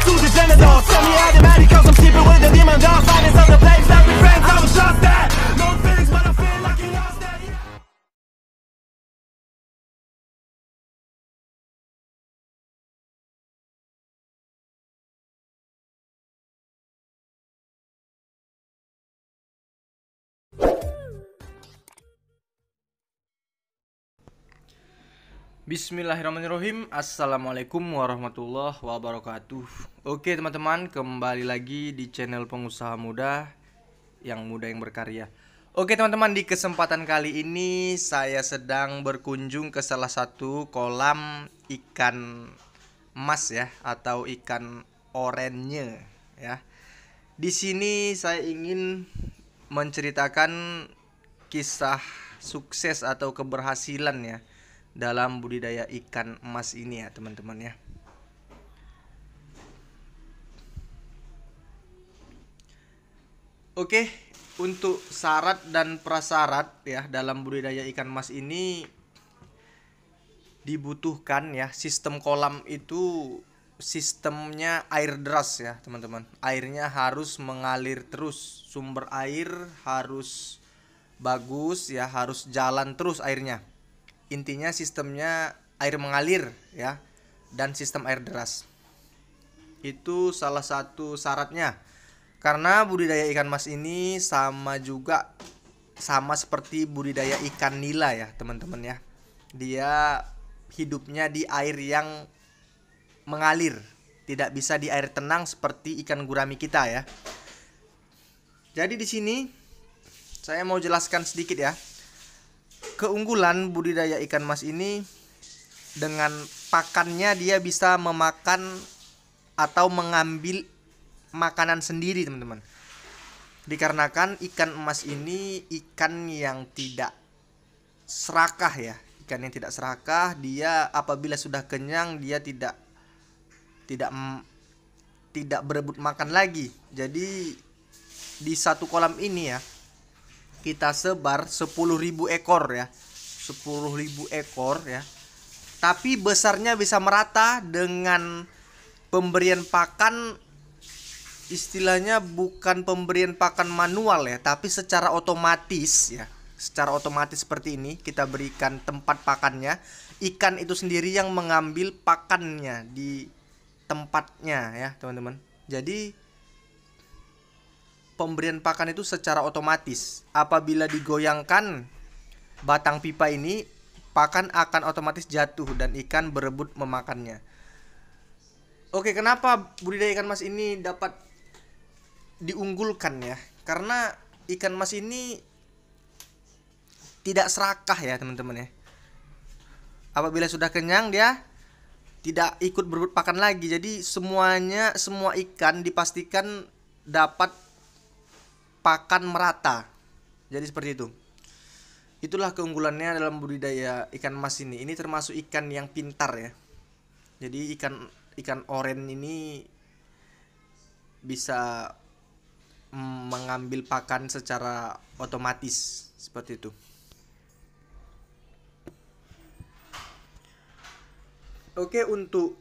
to the genital. Tell me automatic cause I'm sleeping with the demon dogs. Finding some place that we friends, I was just that. No feelings but I feel like you lost that. Bismillahirrahmanirrahim. Assalamualaikum warahmatullahi wabarakatuh. Oke teman-teman, kembali lagi di channel Pengusaha Muda yang berkarya. Oke teman-teman, di kesempatan kali ini saya sedang berkunjung ke salah satu kolam ikan emas ya, atau ikan oranye ya. Di sini saya ingin menceritakan kisah sukses atau keberhasilan ya dalam budidaya ikan emas ini ya teman-teman ya. Oke, untuk syarat dan prasyarat ya dalam budidaya ikan emas ini dibutuhkan ya, sistem kolam itu sistemnya air deras ya teman-teman. Airnya harus mengalir terus, sumber air harus bagus ya, harus jalan terus airnya. Intinya sistemnya air mengalir ya, dan sistem air deras. Itu salah satu syaratnya. Karena budidaya ikan mas ini sama seperti budidaya ikan nila ya teman-teman ya. Dia hidupnya di air yang mengalir, tidak bisa di air tenang seperti ikan gurami kita ya. Jadi di sini saya mau jelaskan sedikit ya. Keunggulan budidaya ikan mas ini, dengan pakannya dia bisa memakan atau mengambil makanan sendiri teman-teman. Dikarenakan ikan emas ini ikan yang tidak serakah ya. Ikan yang tidak serakah, dia apabila sudah kenyang dia tidak berebut makan lagi. Jadi di satu kolam ini ya kita sebar 10.000 ekor ya, 10.000 ekor ya. Tapi besarnya bisa merata dengan pemberian pakan, istilahnya bukan pemberian pakan manual ya, tapi secara otomatis ya. Secara otomatis seperti ini, kita berikan tempat pakannya, ikan itu sendiri yang mengambil pakannya di tempatnya ya teman-teman. Jadi pemberian pakan itu secara otomatis. Apabila digoyangkan batang pipa ini, pakan akan otomatis jatuh dan ikan berebut memakannya. Oke, kenapa budidaya ikan mas ini dapat diunggulkan ya? Karena ikan mas ini tidak serakah ya teman-teman ya. Apabila sudah kenyang dia tidak ikut berebut pakan lagi. Jadi semua ikan dipastikan dapat pakan merata. Jadi seperti itu. Itulah keunggulannya dalam budidaya ikan mas ini. Ini termasuk ikan yang pintar ya. Jadi ikan oranye ini bisa mengambil pakan secara otomatis seperti itu. Oke, untuk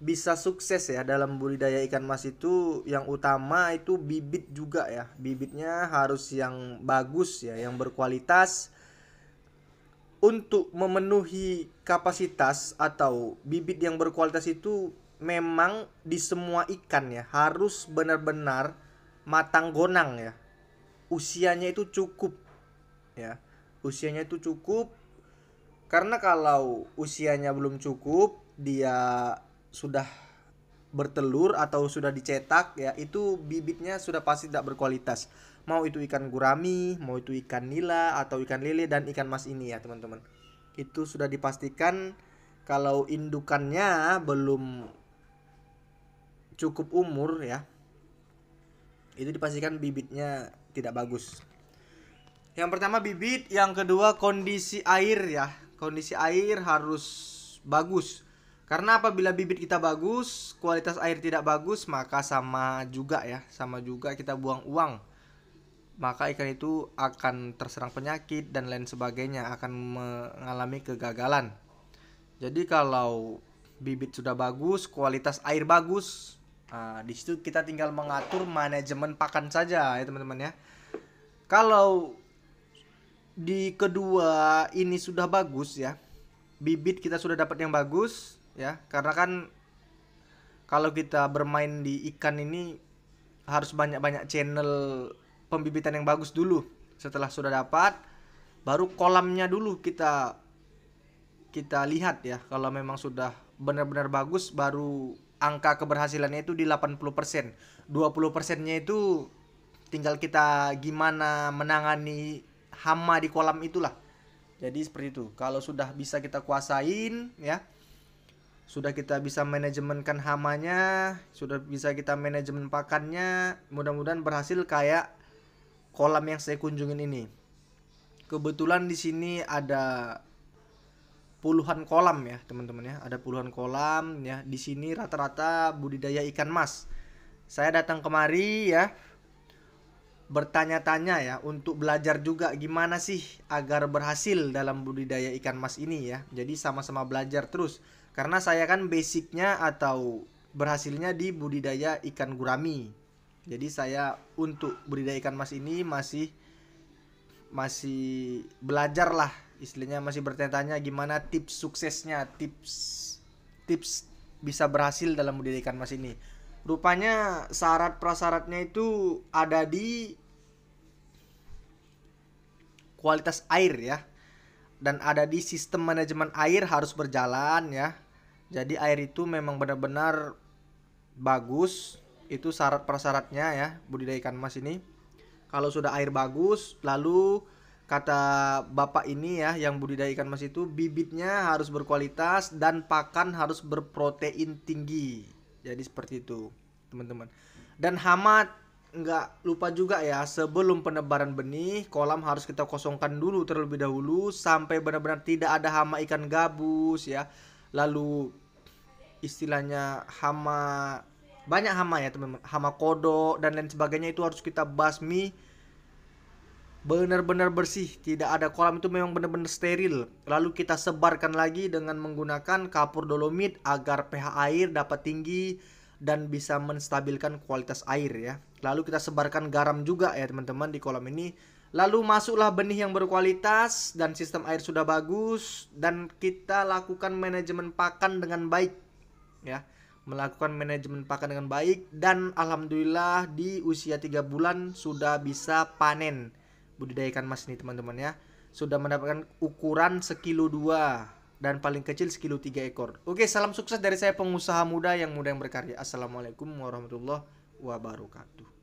bisa sukses ya dalam budidaya ikan mas itu yang utama itu bibit juga ya. Bibitnya harus yang bagus ya, yang berkualitas. Untuk memenuhi kapasitas atau bibit yang berkualitas itu memang di semua ikan ya harus benar-benar matang gonang ya. Usianya itu cukup ya. Usianya itu cukup, karena kalau usianya belum cukup, dia sudah bertelur atau sudah dicetak ya, itu bibitnya sudah pasti tidak berkualitas. Mau itu ikan gurami, mau itu ikan nila atau ikan lele dan ikan mas ini ya teman-teman. Itu sudah dipastikan kalau indukannya belum cukup umur ya, itu dipastikan bibitnya tidak bagus. Yang pertama bibit, yang kedua kondisi air ya. Kondisi air harus bagus. Karena apabila bibit kita bagus, kualitas air tidak bagus, maka sama juga kita buang uang. Maka ikan itu akan terserang penyakit dan lain sebagainya, akan mengalami kegagalan. Jadi kalau bibit sudah bagus, kualitas air bagus. Nah, di situ kita tinggal mengatur manajemen pakan saja ya teman-teman ya. Kalau di kedua ini sudah bagus ya, bibit kita sudah dapat yang bagus ya, karena kan kalau kita bermain di ikan ini harus banyak-banyak channel pembibitan yang bagus dulu. Setelah sudah dapat, baru kolamnya dulu kita lihat ya. Kalau memang sudah benar-benar bagus, baru angka keberhasilannya itu di 80%. 20%-nya itu tinggal kita gimana menangani hama di kolam itulah. Jadi seperti itu. Kalau sudah bisa kita kuasain ya, sudah kita bisa manajemenkan hamanya, sudah bisa kita manajemen pakannya, mudah-mudahan berhasil kayak kolam yang saya kunjungin ini. Kebetulan di sini ada puluhan kolam ya teman-teman ya, ada puluhan kolam ya. Di sini rata-rata budidaya ikan mas. Saya datang kemari ya, bertanya-tanya ya, untuk belajar juga gimana sih agar berhasil dalam budidaya ikan mas ini ya. Jadi sama-sama belajar terus, karena saya kan basicnya atau berhasilnya di budidaya ikan gurami. Jadi saya untuk budidaya ikan mas ini masih belajar lah, istilahnya masih bertanya-tanya gimana tips suksesnya, tips bisa berhasil dalam budidaya ikan mas ini. Rupanya syarat prasyaratnya itu ada di kualitas air ya, dan ada di sistem manajemen air harus berjalan ya. Jadi air itu memang benar-benar bagus, itu syarat prasyaratnya ya budidaya ikan mas ini. Kalau sudah air bagus, lalu kata bapak ini ya yang budidaya ikan mas itu, bibitnya harus berkualitas dan pakan harus berprotein tinggi. Jadi seperti itu teman-teman. Dan hama nggak lupa juga ya, sebelum penebaran benih kolam harus kita kosongkan dulu terlebih dahulu sampai benar-benar tidak ada hama ikan gabus ya. Lalu istilahnya hama, banyak hama ya teman-teman, hama kodok dan lain sebagainya, itu harus kita basmi benar-benar bersih, tidak ada. Kolam itu memang benar-benar steril. Lalu kita sebarkan lagi dengan menggunakan kapur dolomit agar pH air dapat tinggi dan bisa menstabilkan kualitas air ya. Lalu kita sebarkan garam juga ya teman-teman di kolam ini. Lalu masuklah benih yang berkualitas dan sistem air sudah bagus, dan kita lakukan manajemen pakan dengan baik ya. Melakukan manajemen pakan dengan baik, dan alhamdulillah di usia 3 bulan sudah bisa panen budidaya ikan mas ini teman-teman ya. Sudah mendapatkan ukuran 1,2 kilo dan paling kecil 1,3 ekor. Oke, salam sukses dari saya, pengusaha muda yang berkarya. Assalamualaikum warahmatullahi wabarakatuh.